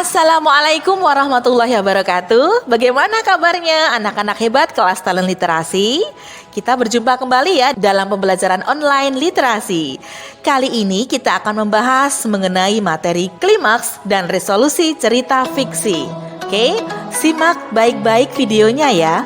Assalamualaikum warahmatullahi wabarakatuh. Bagaimana kabarnya anak-anak hebat kelas talent literasi? Kita berjumpa kembali ya dalam pembelajaran online literasi. Kali ini kita akan membahas mengenai materi klimaks dan resolusi cerita fiksi. Oke, simak baik-baik videonya ya.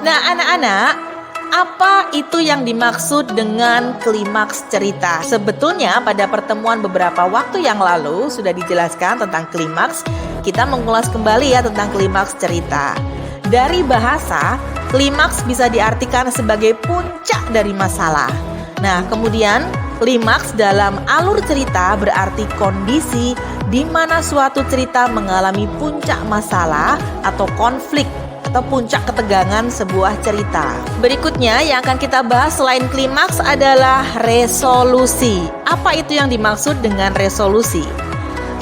Nah anak-anak, apa itu yang dimaksud dengan klimaks cerita? Sebetulnya pada pertemuan beberapa waktu yang lalu sudah dijelaskan tentang klimaks. Kita mengulas kembali ya tentang klimaks cerita. Dari bahasa, klimaks bisa diartikan sebagai puncak dari masalah. Nah, kemudian klimaks dalam alur cerita berarti kondisi di mana suatu cerita mengalami puncak masalah atau konflik atau puncak ketegangan sebuah cerita. Berikutnya yang akan kita bahas selain klimaks adalah resolusi. Apa itu yang dimaksud dengan resolusi?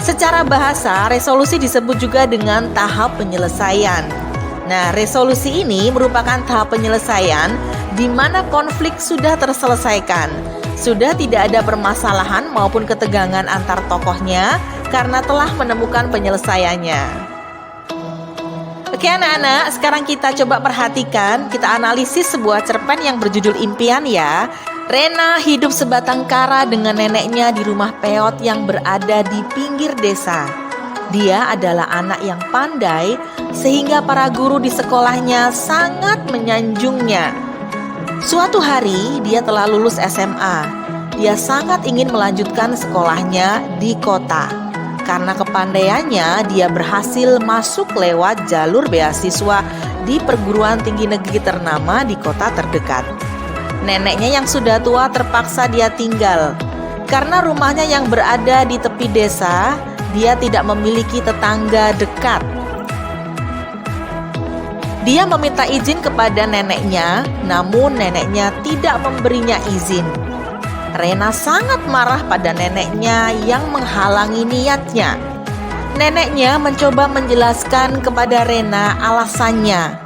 Secara bahasa, resolusi disebut juga dengan tahap penyelesaian. Nah, resolusi ini merupakan tahap penyelesaian di mana konflik sudah terselesaikan. Sudah tidak ada permasalahan maupun ketegangan antar tokohnya karena telah menemukan penyelesaiannya. Oke anak-anak, sekarang kita coba perhatikan, kita analisis sebuah cerpen yang berjudul Impian ya. Rena hidup sebatang kara dengan neneknya di rumah peot yang berada di pinggir desa. Dia adalah anak yang pandai sehingga para guru di sekolahnya sangat menyanjungnya. Suatu hari dia telah lulus SMA. Dia sangat ingin melanjutkan sekolahnya di kota. Karena kepandaiannya, dia berhasil masuk lewat jalur beasiswa di perguruan tinggi negeri ternama di kota terdekat. Neneknya yang sudah tua terpaksa dia tinggal. Karena rumahnya yang berada di tepi desa, dia tidak memiliki tetangga dekat. Dia meminta izin kepada neneknya, namun neneknya tidak memberinya izin. Rena sangat marah pada neneknya yang menghalangi niatnya. Neneknya mencoba menjelaskan kepada Rena alasannya.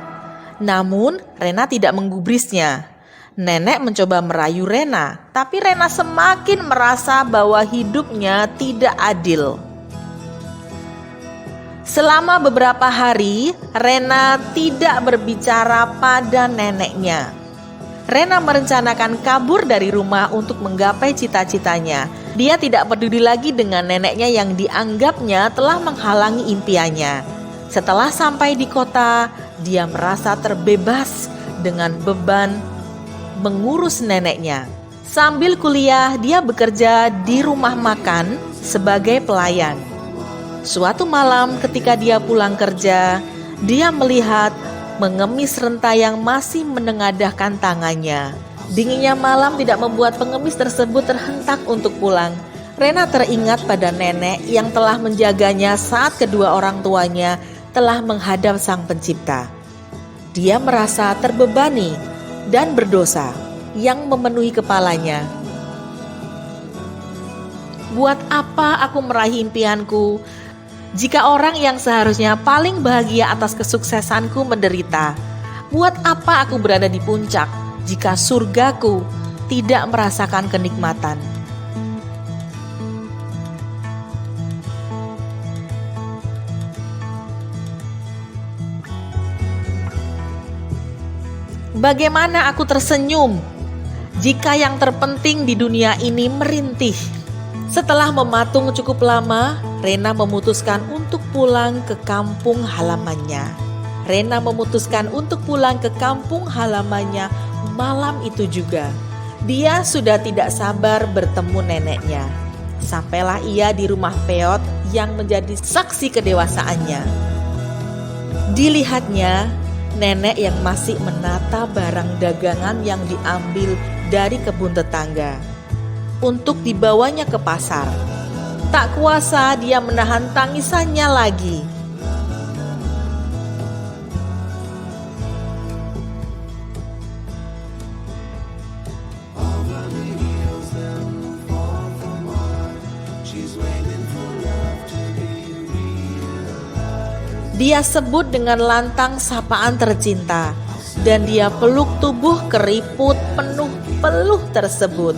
Namun Rena tidak menggubrisnya. Nenek mencoba merayu Rena, tapi Rena semakin merasa bahwa hidupnya tidak adil. Selama beberapa hari, Rena tidak berbicara pada neneknya. Rena merencanakan kabur dari rumah untuk menggapai cita-citanya. Dia tidak peduli lagi dengan neneknya yang dianggapnya telah menghalangi impiannya. Setelah sampai di kota, dia merasa terbebas dengan beban mengurus neneknya. Sambil kuliah, dia bekerja di rumah makan sebagai pelayan. Suatu malam ketika dia pulang kerja, dia melihat mengemis renta yang masih menengadahkan tangannya. Dinginnya malam tidak membuat pengemis tersebut terhentak untuk pulang. Rena teringat pada nenek yang telah menjaganya saat kedua orang tuanya telah menghadap Sang Pencipta. Dia merasa terbebani dan berdosa yang memenuhi kepalanya. Buat apa aku meraih impianku jika orang yang seharusnya paling bahagia atas kesuksesanku menderita? Buat apa aku berada di puncak jika surgaku tidak merasakan kenikmatan? Bagaimana aku tersenyum jika yang terpenting di dunia ini merintih? Setelah mematung cukup lama, Rena memutuskan untuk pulang ke kampung halamannya. Rena memutuskan untuk pulang ke kampung halamannya malam itu juga. Dia sudah tidak sabar bertemu neneknya. Sampailah ia di rumah peot yang menjadi saksi kedewasaannya. Dilihatnya, nenek yang masih menata barang dagangan yang diambil dari kebun tetangga untuk dibawanya ke pasar. Tak kuasa dia menahan tangisannya lagi. Dia sebut dengan lantang sapaan tercinta, dan dia peluk tubuh keriput penuh peluh tersebut.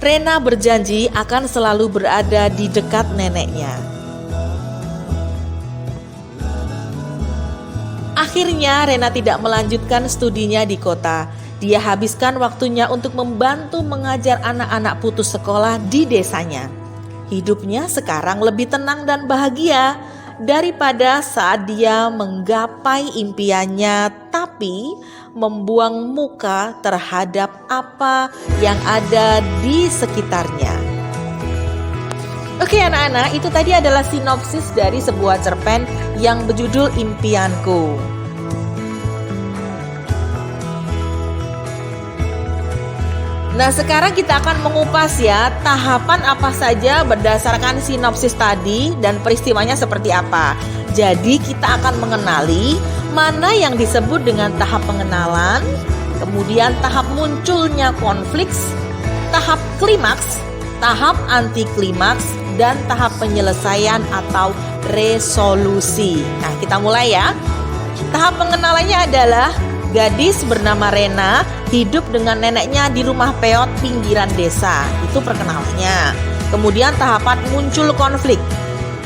Rena berjanji akan selalu berada di dekat neneknya. Akhirnya Rena tidak melanjutkan studinya di kota. Dia habiskan waktunya untuk membantu mengajar anak-anak putus sekolah di desanya. Hidupnya sekarang lebih tenang dan bahagia daripada saat dia menggapai impiannya tapi membuang muka terhadap apa yang ada di sekitarnya. Oke anak-anak, itu tadi adalah sinopsis dari sebuah cerpen yang berjudul Impianku. Nah, sekarang kita akan mengupas ya tahapan apa saja berdasarkan sinopsis tadi dan peristiwanya seperti apa. Jadi kita akan mengenali mana yang disebut dengan tahap pengenalan, kemudian tahap munculnya konflik, tahap klimaks, tahap anti klimaks, dan tahap penyelesaian atau resolusi. Nah, kita mulai ya. Tahap pengenalannya adalah gadis bernama Rena hidup dengan neneknya di rumah peot pinggiran desa. Itu perkenalannya. Kemudian tahapan muncul konflik.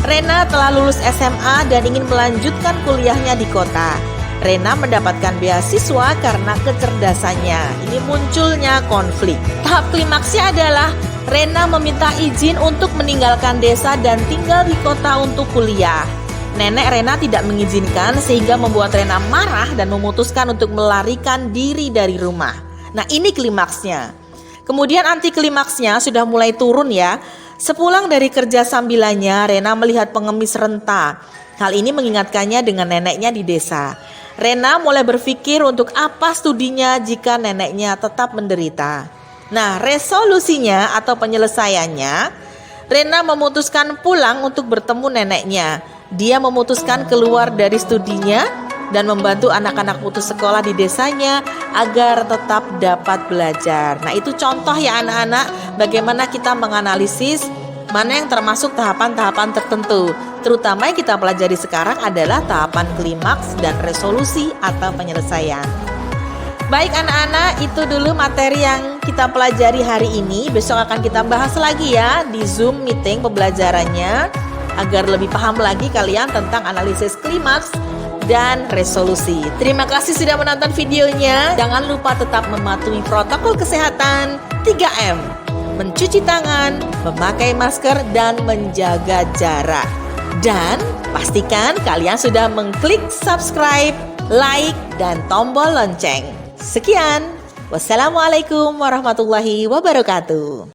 Rena telah lulus SMA dan ingin melanjutkan kuliahnya di kota. Rena mendapatkan beasiswa karena kecerdasannya. Ini munculnya konflik. Tahap klimaksnya adalah Rena meminta izin untuk meninggalkan desa dan tinggal di kota untuk kuliah. Nenek Rena tidak mengizinkan sehingga membuat Rena marah dan memutuskan untuk melarikan diri dari rumah. Nah, ini klimaksnya. Kemudian anti klimaksnya sudah mulai turun ya. Sepulang dari kerja sambilannya, Rena melihat pengemis renta. Hal ini mengingatkannya dengan neneknya di desa. Rena mulai berpikir untuk apa studinya jika neneknya tetap menderita. Nah, resolusinya atau penyelesaiannya, Rena memutuskan pulang untuk bertemu neneknya. Dia memutuskan keluar dari studinya dan membantu anak-anak putus sekolah di desanya agar tetap dapat belajar. Nah, itu contoh ya anak-anak bagaimana kita menganalisis mana yang termasuk tahapan-tahapan tertentu. Terutama yang kita pelajari sekarang adalah tahapan klimaks dan resolusi atau penyelesaian. Baik anak-anak, itu dulu materi yang kita pelajari hari ini. Besok akan kita bahas lagi ya di Zoom meeting pembelajarannya agar lebih paham lagi kalian tentang analisis klimaks dan resolusi. Terima kasih sudah menonton videonya. Jangan lupa tetap mematuhi protokol kesehatan 3M. Mencuci tangan, memakai masker, dan menjaga jarak. Dan pastikan kalian sudah mengklik subscribe, like, dan tombol lonceng. Sekian. Wassalamualaikum warahmatullahi wabarakatuh.